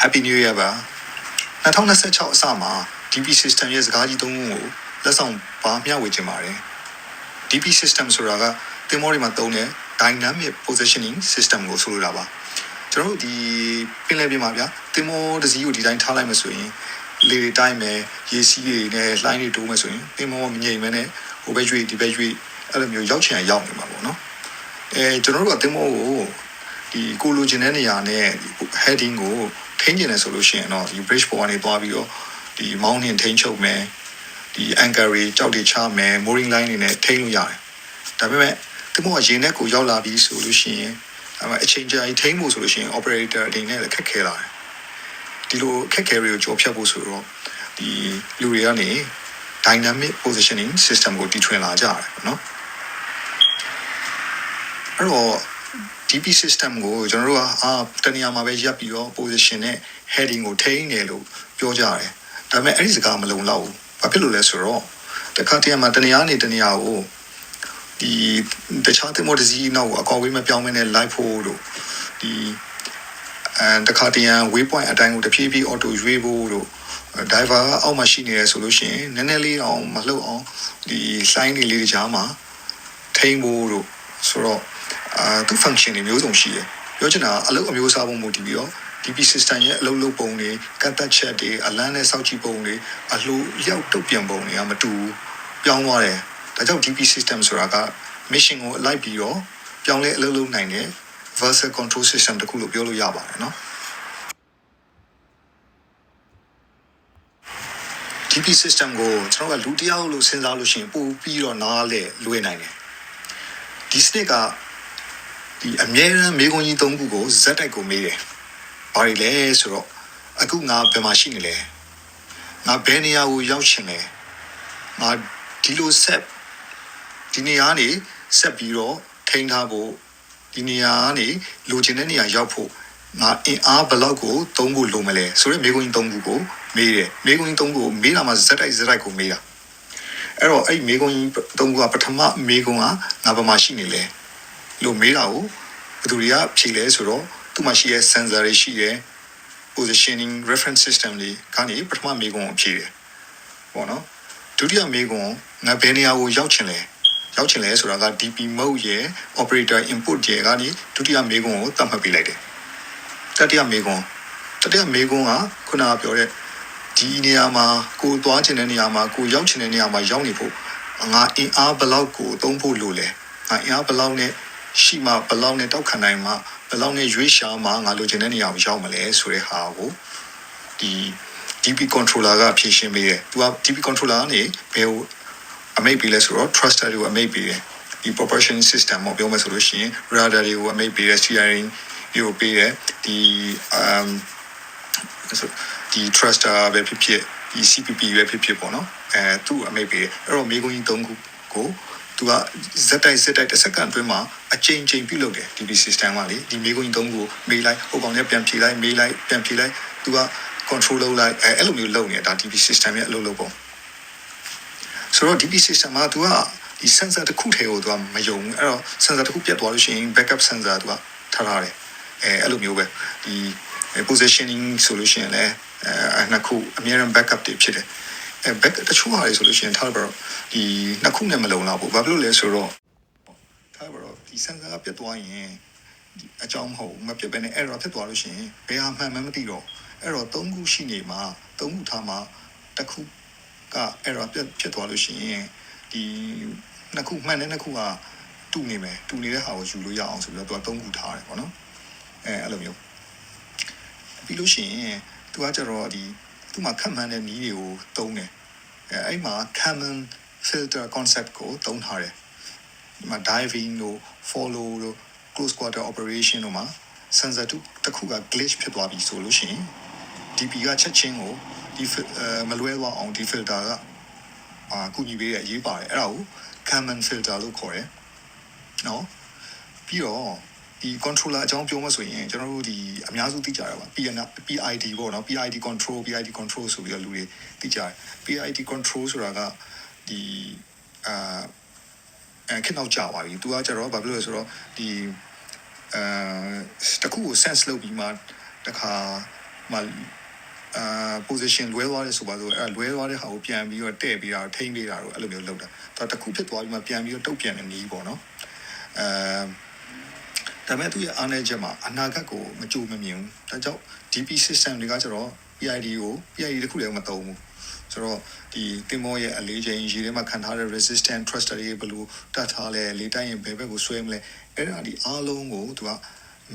Happy New Year ပါ2026အစမှာ DP system ရဲ့စကားကြီးသုံးခုကိုလက်ဆောင်ပါမျှဝေခြင်းပါတယ် DP system ဆိုတာကသင်္ဘောတွေမှာသုံးတဲ့ dynamic positioning system ကိုဆိုလိုတာပါကျွန်တော်တို့ဒီပင်လယ်ပြင်မှာဗျာသင်္ဘောတစ်စီးကိုဒီတိုင်းထားလိုက်မှဆိုရင်လေတွေတိုင်းမယ်ရေစီးတွေနဲ့လှိုင်းတွေတိုးမှဆိုရင်သင်္ဘောမငြိမ်မဲနဲ့ဟိုဘက်ရွေ့ဒီဘက်ရွေ့အဲ့လိုမျိုးရောက်ချင်ရောက်နေမှာပေါ့နော်ကျွန်တော်တို့ကသင်္ဘောကိုဒီကိုလိုချင်တဲ့နေရာနဲ့ heading ကိုထိန်းကျင်တယ်ဆိုလို့ရှိရင်တော့ဒီ bridge ပေါ်ကနေသွားပြီးတော့ဒီ mount နဲ့ထိန်းချုပ်မယ်ဒီ anchor တွေကြောက်တွေချမယ် mooring line တွေနဲ့ထိန်းလို့ရတယ်ဒါပေမဲ့သင်္ဘောကရေနဲ့ကိုရောက်လာပြီးဆိုလို့ရှိရင်အချိန်ကြာထိန်းဖို့ဆိုလို့ရှိရင် operator အနေနဲ့လည်းခက်ခဲလာတယ်ဒီလိုခက်ခဲတွေကိုကြော်ဖြတ်ဖို့ဆိုတော့ဒီလူတွေကနေ dynamic positioning system ကိုတီထွင်လာကြတယ်နော်အဲ့တော့ DP system ကိုကျွန်တော်တို့ကတနေရာမှာပဲရပ်ပြီးတော့ position နဲ့ heading ကိုထိန်းနေလို့ပြောကြတယ်ဒါပေမဲ့အဲ့ဒီစကားမလုံလောက်ဘူးဘာဖြစ်လို့လဲဆိုတော့တခါတည်းမှာတနေရာနေတနေရာကိုဒီတခြားသင်္ဘောတစ်စီးနောက်ကိုအကောင်ဝေးမပြောင်းမနဲ့ live ဖို့လို့ဒီတခါတည်း waypoint အတိုင်းကိုတဖြည်းဖြည်း auto ရွေးဖို့လို့ diver အောက်မှာရှိနေရဆိုလို့ရှိရင်နည်းနည်းလေးအောင်မလှုပ်အောင်ဒီ line တွေလေးတခြားမှာထိန်းဖို့လို့ဆိုတော့သူ function တွေမျိုးစုံရှိတယ်ပြောချင်တာအလုပ်အမျိုးအစားပုံမူတည်ပြီးတော့ DP system ရဲ့အလုပ်လုပ်ပုံတွေကန့်သက်ချက်တွေအလန်းနဲ့စောက်ကြည့်ပုံတွေအလှလျောက်တုတ်ပြန်ပုံတွေကမတူပြောင်းသွားတယ်ဒါကြောင့် DP system ဆိုတာက mission ကိုလိုက်ပြီးတော့ပြောင်းလဲအလုပ်လုပ်နိုင်တဲ့ vessel control system တခုလို့ပြောလို့ရပါတယ်နော် DP system ကိုကျွန်တော်ကလူတယောက်လို့စဉ်းစားလို့ရှိရင်ပို့ပြီးတော့နားလဲလွယ်နိုင်တယ်ဒီစနစ်ကဒီအမြဲတမ်းမေးခွန်းကြီး၃ခုကိုဇက်တိုက်ကိုမေးတယ်။ဘာတွေလဲဆိုတော့အခုငါဘယ်မှာရှိနေလဲ။ငါဘယ်နေရာကိုရောက်ချင်လဲ။ငါဒီလိုဆက်ဒီနေရာနေဆက်ပြီးတော့ထိန်းထားဖို့ဒီနေရာကနေလိုချင်တဲ့နေရာရောက်ဖို့ငါအင်အားဘယ်လောက်ကိုသုံးဖို့လိုမလဲဆိုတော့မေးခွန်းကြီး၃ခုကိုမေးတယ်။မေးခွန်းကြီး၃ခုကိုမေးတာမှဇက်တိုက်ကိုမေးတာ။အဲ့တော့အဲ့မေးခွန်းကြီး၃ခုကပထမမေးခွန်းကငါဘယ်မှာရှိနေလဲ။လို့မေးတာကိုဘယ်သူတွေကဖြေလဲဆိုတော့သူ့မှာရှိတဲ့ sensor တွေရှိတယ် positioning reference system တွေကနေပထမမေးခွန်းကိုဖြေတယ်ပေါ့နော်ဒုတိယမေးခွန်းငါဘယ်နေရာကိုရောက်ချင်လဲဆိုတာက DP mode ရဲ့ operator input ရဲ့ကနေဒုတိယမေးခွန်းကိုသတ်မှတ်ပေးလိုက်တယ်တတိယမေးခွန်းကခုနကပြောတဲ့ဒီနေရာမှာကိုသွားချင်တဲ့နေရာမှာကိုရောက်ချင်တဲ့နေရာမှာရောက်နေဖို့ငါအင်အားဘယ်လောက်ကိုသုံးဖို့လိုလဲငါအင်အားဘယ်လောက်နဲ့ရှိမှဘယ်လောက်နဲ့တောက်ခံနိုင်မှဘယ်လောက်နဲ့ရွေးရှာမှငါလိုချင်တဲ့နေရာကိုရောက်မလဲဆိုတဲ့ဟာကိုဒီ DP controller ကဖြည့်ရှင်းပေးတယ်သူက DP controller ကနေဘယ်ကိုအမိတ်ပေးလဲဆိုတော့ thruster တွေကိုအမိတ်ပေးတယ်ဒီ propulsion system ကိုပြောမယ်ဆိုလို့ရှိရင် radar တွေကိုအမိတ်ပေးတယ် steering တွေကိုပေးတယ်ဒီ thruster ပဲဖြစ်ဖြစ်ဒီ CPP ပဲဖြစ်ဖြစ်ပေါ့နော်သူ့အမိတ်ပေးတယ်အဲ့တော့မေးခွန်းကြီး၃ခုကိုသူကဇက်တိုက်တစ်စက္ကန့်အတွင်းမှာအချိန်ပြုတ်လုပ်တယ် DP system ကလေဒီမေးခွန်းကြီး၃ခုမေးလိုက်ဟိုကောင်နဲ့ပြန်ဖြေလိုက်မေးလိုက်ပြန်ဖြေလိုက်သူက control လုပ်လိုက်အဲ့လိုမျိုးလုပ်နေတာ DP system ရဲ့အလုပ်လုပ်ပုံဆိုတော့ DP system ကသူကဒီ sensor တစ်ခုထဲကိုသူကမယုံဘူးအဲ့တော့ sensor တစ်ခုပြတ်သွားလို့ရှိရင် backup sensor သူကထားတယ်အဲ့လိုမျိုးပဲဒီ positioning solution လည်းနှစ်ခုအများအား backup တွေဖြစ်တယ်back တချို့ဟာတွေဆိုလို့ရှိရင်ထားပါတော့ဒီနှစ်ခုနဲ့မလုံလောက်ဘူးဘာဖြစ်လို့လဲဆိုတော့ထားပါတော့ဒီ sensor ကပြတ်သွားရင်ဒီအကြောင်းမဟုတ်မပြတ်ဘဲနဲ့ error ဖြစ်သွားလို့ရှိရင်ဘယ်ဟာမှန်မှမသိတော့အဲ့တော့၃ခုရှိနေမှာ၃ခုထားမှာတစ်ခုက error ဖြစ်သွားလို့ရှိရင်ဒီနှစ်ခုမှန်တဲ့နှစ်ခုကတူနေမယ်တူနေတဲ့ဟာကိုယူလို့ရအောင်ဆိုပြီးတော့သူက၃ခုထားတယ်ပေါ့နော်အဲ့လိုမျိုးပြီးလို့ရှိရင်သူကကျတော့ဒီသူ့မှာခက်မှန်းတဲ့နည်းတွေကိုသုံးတယ်အဲ့မှာ common filter concept ကိုသုံးထားတယ်ဒီမှာ diving လို့ follow လို့ close quarter operation တို့မှာ sensor တစ်ခုက glitch ဖြစ်သွားပြီဆိုလို့ရှိရင် DP ကချက်ချင်းကိုဒီမလွဲသွားအောင်ဒီ filter ကကူညီပေးတဲ့အရေးပါတယ်အဲ့ဒါကို common filter လို့ခေါ်တယ်နော်ပြီးတော့ဒီ controller အကြောင်းပြောမှဆိုရင်ကျွန်တော်တို့ဒီအများစုသိကြတာပါ PID ပေါ့နော် PID control ဆိုပြီးတော့လူတွေသိကြတယ် PID control ဆိုတာကဒီခက်တော့ကြာပါပြီသူကကျတော့ဘာဖြစ်လို့လဲဆိုတော့ဒီတခုကို sense လုပ်ပြီးမှတခါ position လွဲသွားတယ်ဆိုပါဆိုအဲ့လွဲသွားတဲ့ဟာကိုပြန်ပြီးတော့တဲ့ပြီးတာထိန်းပေးတာတော့အဲ့လိုမျိုးလုပ်တာဒါတစ်ခုဖြစ်သွားပြီးမှပြန်ပြီးတော့တုတ်ပြန်နေနေပေါ့နော်ဒါပေမဲ့သူရဲ့အားနည်းချက်မှာအနာဂတ်ကိုမကြိုမမြင်ဘူးဒါကြောင့် DP system တွေကကျတော့ PID တစ်ခုလည်းမသုံးဘူးဆိုတော့ဒီတင်မောရဲ့အလေးချိန်ရေထဲမှာခံထားတဲ့ resistant thruster တွေဘယ်လိုတတ်ထားလဲလေးတိုင်းရင်ဘယ်ဘက်ကိုဆွဲမလဲအဲ့ဒါဒီအားလုံးကိုသူက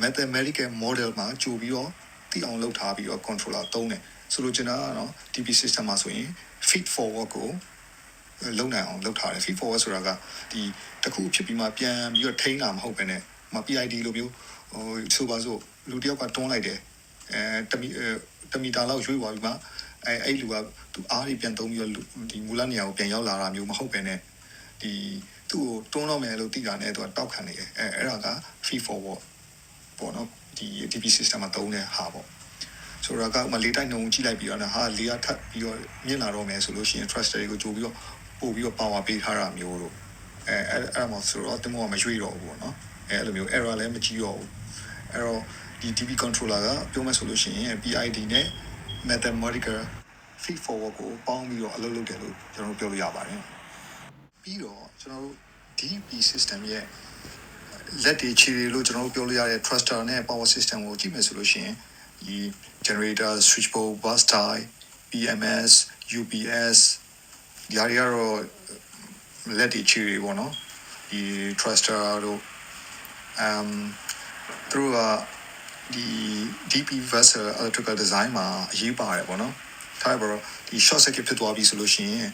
mathematical model မှာကြိုပြီးတော့သိအောင်လုပ်ထားပြီးတော့ controller သုံးတယ်ဆိုလိုချင်တာကတော့ DP system မှာဆိုရင် feed forward ကိုလုံနိုင်အောင်လုပ်ထားတယ် feed forward ဆိုတာကဒီတစ်ခုဖြစ်ပြီးမှပြန်ပြီးတော့ထိန်းတာမဟုတ်ဘဲနဲ့PID လိုမျိုးဆိုပါစို့လူတယောက်ကတွန်းလိုက်တယ်တမီတာလောက်ရွေးသွားပြီးမှအဲ့လူကသူအားတွေပြန်သုံးပြီးတော့ဒီမူလနေရာကိုပြန်ရောက်လာတာမျိုးမဟုတ်ဘဲနဲ့ဒီသူ့ကိုတွန်းတော့မယ်လို့သိတာနဲ့သူကတောက်ခံနေတယ်အဲ့ဒါက feed forward ပေါ့နော်ဒီ DP system မှာသုံးတဲ့ဟာပေါ့ဆိုတော့ကလေးတိုက်နှုံကြည့်လိုက်ပြီးတော့ဟာလေးကထပ်ပြီးတော့မြင့်လာတော့မယ်ဆိုလို့ရှိရင် thruster တွေကိုကြိုပြီးတော့ပို့ပြီးတော့ power ပေးထားတာမျိုးတို့အဲ့မှာဆိုတော့တင်မောကမရွေ့တော့ဘူးပေါ့နော်အဲ့လိုမျိုး error လည်းမကြီးတော့ဘူးအဲ့တော့ဒီ DP controller ကပြောမယ်ဆိုလို့ရှိရင် PID နဲ့ mathematical feed forward ကိုပေါင်းပြီးတော့အလုပ်လုပ်တယ်လို့ကျွန်တော်တို့ပြောလို့ရပါတယ်ပြီးတော့ကျွန်တော်တို့ DP system ရဲ့လက်တွေခြေတွေလို့ကျွန်တော်တို့ပြောလို့ရတဲ့ thruster နဲ့ power system ကိုကြည့်မယ်ဆိုလို့ရှိရင်ဒီ generator switchboard bus tie PMS UPS ဒီဟာတွေကတော့လက်တွေခြေတွေပေါ့နော်ဒီ thruster တို့သူတို့ကဒီ DP vessel electrical design မှာအရေးပါတယ်ပေါ့နော်ဒါပေမဲ့ဒီ short circuit ဖြစ်သွားပြီဆိုလို့ရှိရင်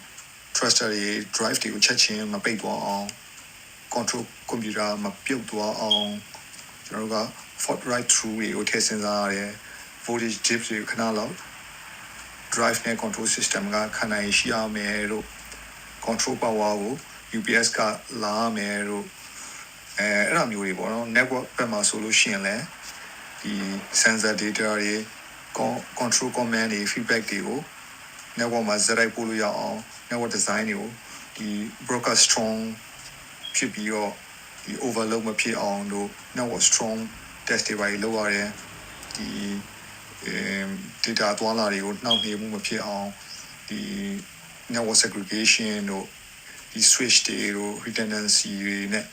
thruster တွေ drive တွေကိုချက်ချင်းမပိတ်သွားအောင် control computer မပြုတ်သွားအောင်ကျွန်တော်တို့က fault right through တွေကိုထည့်စဉ်းစားရတယ် voltage dip တွေခဏလောက် drive နဲ့ control system ကခဏရှိရမယ်လို့ control power ကို UPS ကလာမယ်လို့အဲ့လိုမျိုးတွေပေါ့နော် network ဘက်မှာဆိုလို့ရှိရင်လည်းဒီ sensor data တွေ control command တွေ feedback တွေကို network မှာဇက်တိုက်ပို့လို့ရအောင် network design တွေကိုဒီ broadcast strong ဖြစ်ပြီးတော့ဒီ overload မဖြစ်အောင်လို့ network strong test တွေပါလုပ်ရတယ်ဒီ data သွားလာတွေကိုနှောင့်နှေးမှုမဖြစ်အောင်ဒီ network segregation တို့ဒီ switch တွေတို့ redundancy တွေနဲ့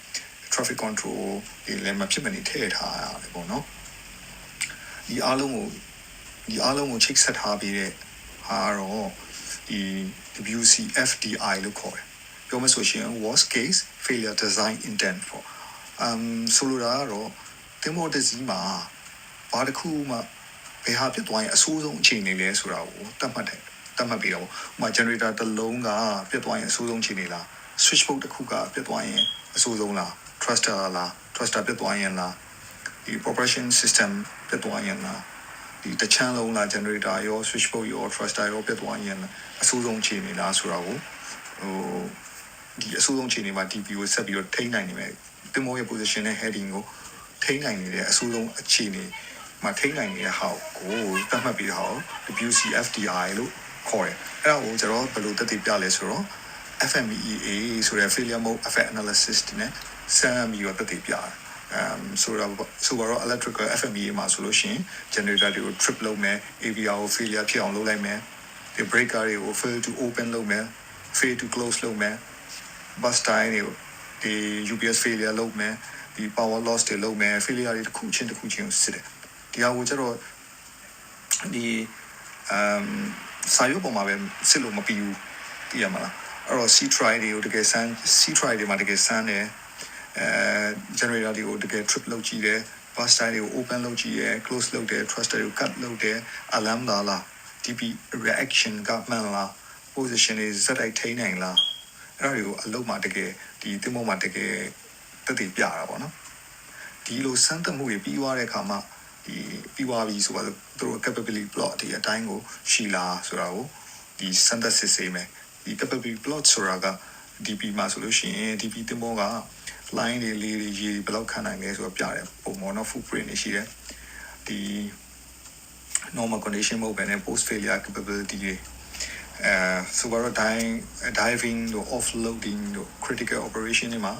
traffic control တွေလည်းမဖြစ်မနေထည့်ထားရတယ်ပေါ့နော်ဒီအားလုံးကိုချိတ်ဆက်ထားပြီးတဲ့ဟာတော့ဒီ WCFDI လို့ခေါ်တယ်ပြောမဆိုရှင် worst case failure design intent for ဆိုလိုတာကတော့တင်မောတစည်းမှာဘာတစ်ခုမှဘယ်ဟာဖြစ်သွားရင်အဆိုးဆုံးအခြေအနေလဲဆိုတာကိုသတ်မှတ်ပြီးတော့ဥပမာ generator တစ်လုံးကပြတ်သွားရင်အဆိုးဆုံးအခြေအနေလား switchboard တစ်ခုကပြတ်သွားရင်အဆိုးဆုံးလား thruster လား thruster ပြတ်သွားရင်လားဒီ propulsion system ပြတ်သွားရင်လားဒီတချမ်းလုံးလား generator ရော switchboard ရော thruster ရောပြတ်သွားရင်အဆိုးဆုံးအခြေအနေလားဆိုတာကိုဒီအဆိုးဆုံးအခြေအနေမှာ DP ကိုဆက်ပြီးတော့ထိန်းနိုင်နေမယ်တင်မောရဲ့ position နဲ့ heading ကိုထိန်းနိုင်နေတဲ့အဆိုးဆုံးအခြေအနေမှာထိန်းနိုင်နေတဲ့ဟာကိုသတ်မှတ်ပြီးတော့ WCFDI လို့ခေါ်တယ်အဲ့ဒါကိုကျွန်တော်ဘယ်လိုသက်သေပြလဲဆိုတော့ FMEA ဆိုတဲ့ failure mode effect analysis နဲ့စမ်းပြီးတော့သက်သေပြတယ်ဆိုတော့ electrical FMEA မှာဆိုလို့ရှိရင် generator တွေကို trip လုပ်မယ် AVR ကို failure ဖြစ်အောင်လုပ်လိုက်မယ်ဒီ breaker တွေကို fail to open လုပ်မယ် fail to close လုပ်မယ် bus tie တွေကိုဒီ UPS failure လုပ်မယ်ဒီ power loss တွေလုပ်မယ် failure တွေတစ်ခုချင်းကိုစစ်တယ်ဒီဟာကိုကျတော့ဒီစာရုပ်ပေါ်မှာပဲစစ်လို့မပြီးဘူးသိရမလားအဲ့တော့ C try တွေကိုတကယ်စမ်း C try တွေမှာတကယ်စမ်းတယ်generator တွေကိုတကယ် trip လုပ်ကြည့်တယ် bus tie တွေကို open လုပ်ကြည့်တယ် close လုပ်တယ် thruster တွေကို cut လုပ်တယ် alarm လား DP reaction ကမှန်လား position တွေဇက်တိုက်ထိန်းနိုင်လားအဲ့ဒါတွေကိုအလုပ်မှာတကယ်ဒီတင်မောမှာတကယ်သက်သေပြတာပေါ့နော်ဒီလိုစမ်းသပ်မှုတွေပြီးသွားတဲ့အခါမှာဒီပြီးသွားပြီဆိုတော့သူတို့ capability plot ဒီအတိုင်းကိုရှိလားဆိုတာကိုဒီစမ်းသပ်စစ်ဆေးမယ်ဒီ capability plot ဆိုတာက DP မှာဆိုလို့ရှိရင် DP တင်မောက line တွေလေးတွေရေဘယ်လောက်ခံနိုင်လဲဆိုတော့ပြတယ်ပုံမောနော် footprint တွေရှိတယ်ဒီ normal condition မဟုတ်ဘဲနဲ့ post failure capability တွေဆိုတော့ diving တို့ offloading တို့ critical operation တွေမှာ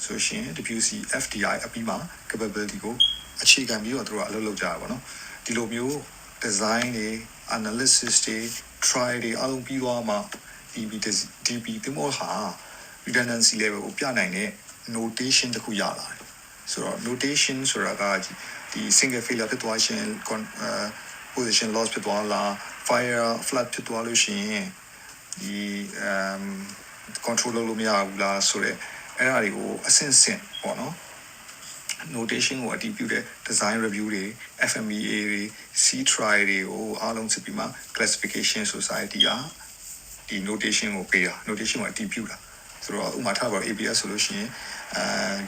ဆိုရှင် WCFDI အပြီးမှာ capability ကိုအခြေခံပြီးတော့သူတို့ကအလုပ်လုပ်ကြတာပေါ့နော်ဒီလိုမျိုး design တွေ analysis တွေ try တွေအားလုံးပြီးသွားမှ DB ဒီမောဟာ redundancy level ကိုပြနိုင်တဲ့ notation တစ်ခုရလာတယ်ဆိုတော့ notation ဆိုတာကဒီ single failure ဖြစ်သွားရှင် position loss ဖြစ်သွားလား fire flood ဖြစ်သွားလို့ရှိရင်ဒီ control လုပ်လို့မရဘူးလားဆိုတော့အဲ့ဒါတွေကိုအဆင့်ဆင့်ပေါ့နော် notation ကိုအတည်ပြုတဲ့ design review တွေ FMEA တွေ C try တွေကိုအားလုံးစစ်ပြီးမှ classification society ကဒီ notation ကိုပေးတာ notation ကိုအတည်ပြုတာဆိုတော့ဥပမာထားပါ ABS ဆိုလို့ရှိရင်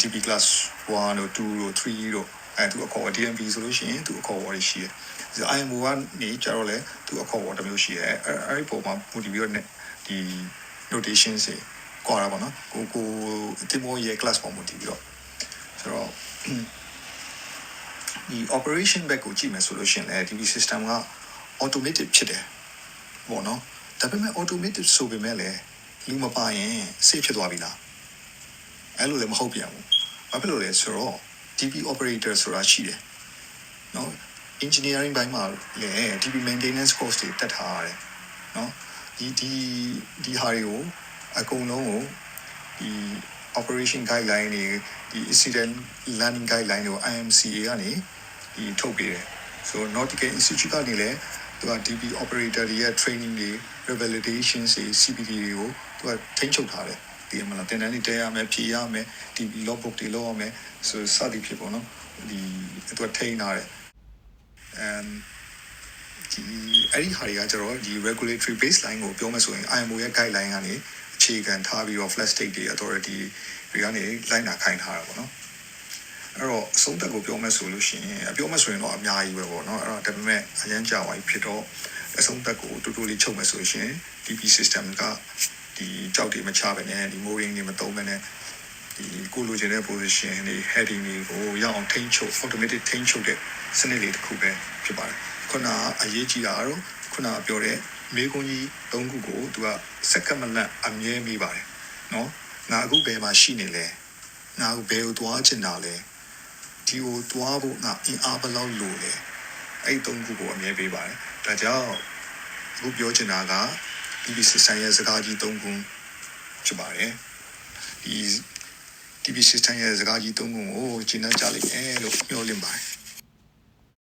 DB class 1တို့2တို့3တို့သူအခေါ် DMP ဆိုလို့ရှိရင်သူအခေါ် word ရှိတယ်ဆို IMO ကနေကြတော့လေသူအခေါ် word တစ်မျိုးရှိတယ်အဲ့ဒီပုံမှာ motivate နဲ့ဒီ notation တွေကွာတာပေါ့နော်ကိုတင်မိုးရဲ့ class ပုံ motivate ပြီးတော့ဆိုတော့ဒီ operation back ကိုကြည့်မယ်ဆိုလို့ရှိရင်လည်း DB system က automated ဖြစ်တယ်ပေါ့နော်ဒါပေမဲ့ automated ဆိုပေမဲ့လည်းလူမပါရင် safe ဖြစ်သွားပြီလားအဲ့လိုလည်းမဟုတ်ပြန်ဘူးဘာဖြစ်လို့လဲဆိုတော့ DB operator ဆိုတာရှိတယ်နော် engineering ဘိုင်းမှာလည်း DB maintenance cost တွေတက်ထားရတယ်နော်ဒီဟာတွေကိုအကုန်လုံးကိုဒီ operation guideline တွေဒီ incident learning guideline တွေကို IMCA ကနေဒီထုတ်ပေးတယ်ဆို Nautical Institute ကနေလည်းသူက DB operator တွေရဲ့ training တွေ revalidation တွေ CPD တွေကိုသူကထိန်းချုပ်ထားတယ်ဒီမှာတင်တန်းတွေတဲရမယ်ဖြေရမယ် DB logbook တွေလုပ်ရမယ်ဆိုစသည်ဖြစ်ပေါ့နော်ဒီသူကထိန်းထားတယ်ဒီအဲ့ဒီဟာတွေကကျတော့ဒီ regulatory baseline ကိုပြောမယ်ဆိုရင် IMO ရဲ့ guideline ကနေအခြေခံထားပြီးတော့ flat state တွေ authority တွေကနေလိုက်နာခိုင်းထားတာပေါ့နော်အဲ့တော့အဆုံးသက်ကိုပြောမယ်ဆိုလို့ရှိရင်ပြောမယ်ဆိုရင်တော့အများကြီးပဲပေါ့နော်အဲ့တော့ဒါပေမဲ့အရန်ကြာသွားပြီဖြစ်တော့အဆုံးသက်ကိုတူတူလေးချုပ်မယ်ဆိုလို့ရှိရင် DB system ကဒီကြောက်တွေမချပဲနဲ့ဒီ mooring တွေမသုံးပဲနဲ့ဒီကိုလိုချင်တဲ့ position တွေ heading တွေကိုရအောင်ထိန်းချုပ် automatic ထိန်းချုပ်တဲ့စနစ်လေးတစ်ခုပဲဖြစ်ပါတယ်ခုနအရေးကြီးတာကတော့ခုနပြောတဲ့မေးခွန်းကြီး၃ခုကိုသူကစက္ကန့်မလန့်အမြဲမေးပါတယ်နော်ငါအခုဘယ်မှာရှိနေလဲငါအခုဘယ်ကိုသွားချင်တာလဲဒီကိုသွားဖို့ငါအင်အားဘယ်လောက်လိုလဲအဲ့၃ခုကိုအမြဲပေးပါတယ်ဒါကြောင့်အခုပြောချင်တာက DB system ရဲ့စကားကြီး၃ခုဖြစ်ပါတယ်ဒီ DB system ရဲ့စကားကြီး၃ခုကိုရှင်းပြကြလိမ့်မယ်လို့ပြောလင့်ပါတယ်